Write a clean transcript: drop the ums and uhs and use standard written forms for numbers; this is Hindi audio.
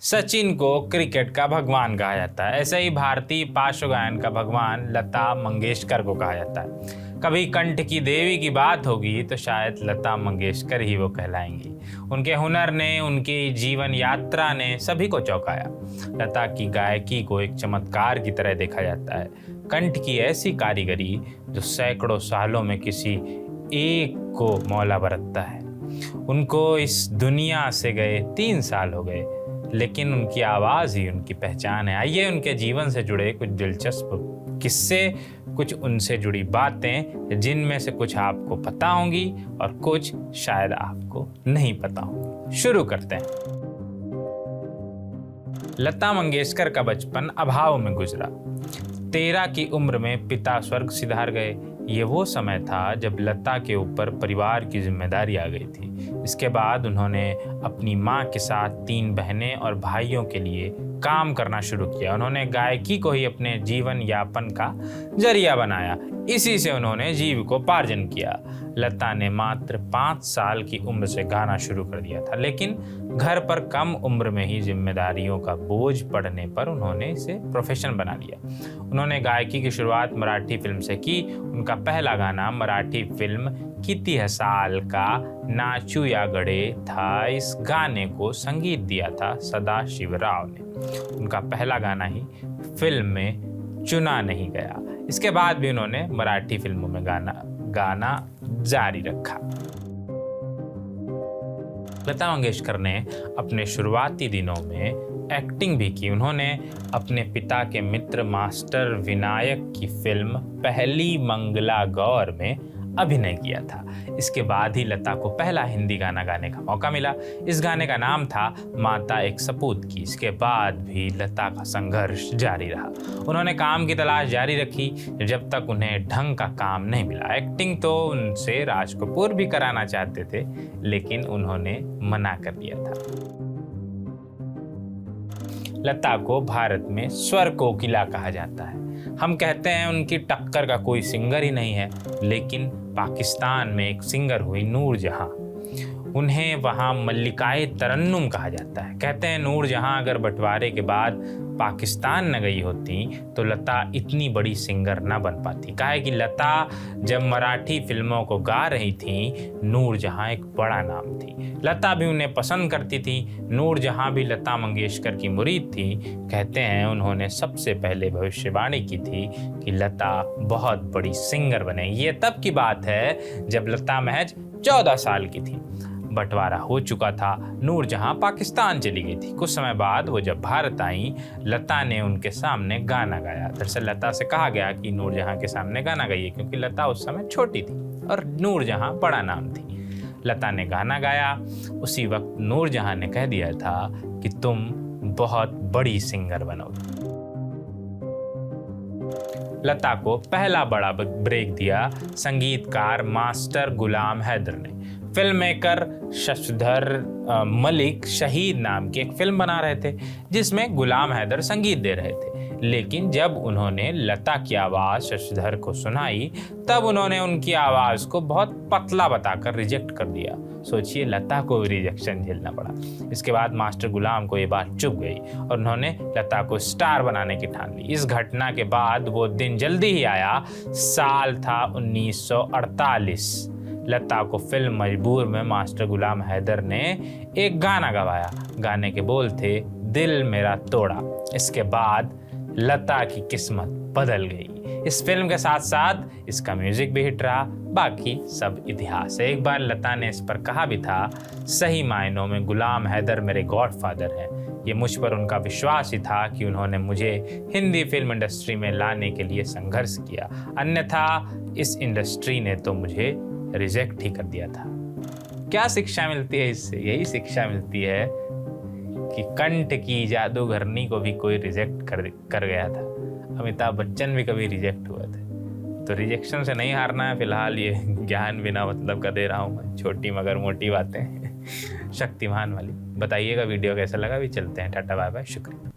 सचिन को क्रिकेट का भगवान कहा जाता है, ऐसे ही भारतीय पार्श्व गायन का भगवान लता मंगेशकर को कहा जाता है। कभी कंठ की देवी की बात होगी तो शायद लता मंगेशकर ही वो कहलाएंगी। उनके हुनर ने, उनकी जीवन यात्रा ने सभी को चौंकाया। लता की गायकी को एक चमत्कार की तरह देखा जाता है। कंठ की ऐसी कारीगरी जो सैकड़ों सालों में किसी एक को मौला बरतता है। उनको इस दुनिया से गए 3 साल हो गए, लेकिन उनकी आवाज़ ही उनकी पहचान है। आइए उनके जीवन से जुड़े कुछ दिलचस्प किस्से, कुछ उनसे जुड़ी बातें जिनमें से कुछ आपको पता होंगी और कुछ शायद आपको नहीं पता होंगी। शुरू करते हैं। लता मंगेशकर का बचपन अभाव में गुजरा। 13 की उम्र में पिता स्वर्ग सिधार गए। ये वो समय था जब लता के ऊपर परिवार की जिम्मेदारी आ गई थी। इसके बाद उन्होंने अपनी माँ के साथ 3 बहनें और भाइयों के लिए काम करना शुरू किया। उन्होंने गायकी को ही अपने जीवन यापन का जरिया बनाया। इसी से उन्होंने जीविकोपार्जन किया। लता ने मात्र 5 साल की उम्र से गाना शुरू कर दिया था, लेकिन घर पर कम उम्र में ही जिम्मेदारियों का बोझ पड़ने पर उन्होंने इसे प्रोफेशन बना लिया। उन्होंने गायकी की शुरुआत मराठी फिल्म से की। उनका पहला गाना मराठी फिल्म किती हसाल का नाचू या गड़े था। इस गाने को संगीत दिया था सदाशिव राव ने। उनका पहला गाना ही फिल्म में चुना नहीं गया। इसके बाद भी उन्होंने मराठी फिल्मों में गाना जारी रखा। लता मंगेशकर ने अपने शुरुआती दिनों में एक्टिंग भी की। उन्होंने अपने पिता के मित्र मास्टर विनायक की फिल्म पहली मंगला गौर में अभिनय किया था। इसके बाद ही लता को पहला हिंदी गाना गाने का मौका मिला। इस गाने का नाम था माता एक सपूत की। इसके बाद भी लता का संघर्ष जारी रहा। उन्होंने काम की तलाश जारी रखी जब तक उन्हें ढंग का काम नहीं मिला। एक्टिंग तो उनसे राज कपूर भी कराना चाहते थे, लेकिन उन्होंने मना कर दिया था। लता को भारत में स्वर कोकिला कहा जाता है। हम कहते हैं उनकी टक्कर का कोई सिंगर ही नहीं है, लेकिन पाकिस्तान में एक सिंगर हुई नूर जहां। उन्हें वहां मल्लिकाए तरन्नुम कहा जाता है। कहते हैं नूर जहां अगर बंटवारे के बाद पाकिस्तान न गई होती तो लता इतनी बड़ी सिंगर न बन पाती। काहे कि लता जब मराठी फिल्मों को गा रही थी, नूर जहां एक बड़ा नाम थी। लता भी उन्हें पसंद करती थी। नूर जहां भी लता मंगेशकर की मुरीद थी। कहते हैं उन्होंने सबसे पहले भविष्यवाणी की थी कि लता बहुत बड़ी सिंगर बनेगी। ये तब की बात है जब लता महज 14 साल की थी। बंटवारा हो चुका था। नूर जहां पाकिस्तान चली गई थी। कुछ समय बाद वो जब भारत आई, लता ने उनके सामने गाना गाया। दरअसल लता से कहा गया कि नूर जहां के सामने गाना गाइए, क्योंकि लता उस समय छोटी थी और नूर जहां बड़ा नाम थी। लता ने गाना गाया। उसी वक्त नूर जहां ने कह दिया था कि तुम बहुत बड़ी सिंगर बनोगी। लता को पहला बड़ा ब्रेक दिया संगीतकार मास्टर गुलाम हैदर ने। फिल्म मेकर शशिधर मलिक शहीद नाम की एक फिल्म बना रहे थे, जिसमें गुलाम हैदर संगीत दे रहे थे। लेकिन जब उन्होंने लता की आवाज़ शशिधर को सुनाई, तब उन्होंने उनकी आवाज़ को बहुत पतला बताकर रिजेक्ट कर दिया। सोचिए, लता को भी रिजेक्शन झेलना पड़ा। इसके बाद मास्टर गुलाम को ये बात चुभ गई और उन्होंने लता को स्टार बनाने की ठान ली। इस घटना के बाद वो दिन जल्दी ही आया। साल था 1948। लता को फिल्म मजबूर में मास्टर गुलाम हैदर ने एक गाना गवाया। गाने के बोल थे दिल मेरा तोड़ा। इसके बाद लता की किस्मत बदल गई। इस फिल्म के साथ साथ इसका म्यूजिक भी हिट रहा। बाकी सब इतिहास है। एक बार लता ने इस पर कहा भी था, सही मायनों में गुलाम हैदर मेरे गॉडफादर हैं। ये मुझ पर उनका विश्वास ही था कि उन्होंने मुझे हिंदी फिल्म इंडस्ट्री में लाने के लिए संघर्ष किया, अन्यथा इस इंडस्ट्री ने तो मुझे रिजेक्ट ही कर दिया था। क्या शिक्षा मिलती है इससे? यही शिक्षा मिलती है कि कंठ की जादूगरनी को भी कोई रिजेक्ट कर गया था। अमिताभ बच्चन भी कभी रिजेक्ट हुए थे। तो रिजेक्शन से नहीं हारना है। फिलहाल ये ज्ञान बिना मतलब का दे रहा हूँ मैं, छोटी मगर मोटी बातें शक्तिमान वाली। बताइएगा वीडियो कैसा लगा। भी चलते हैं, टाटा बाय बाय, शुक्रिया।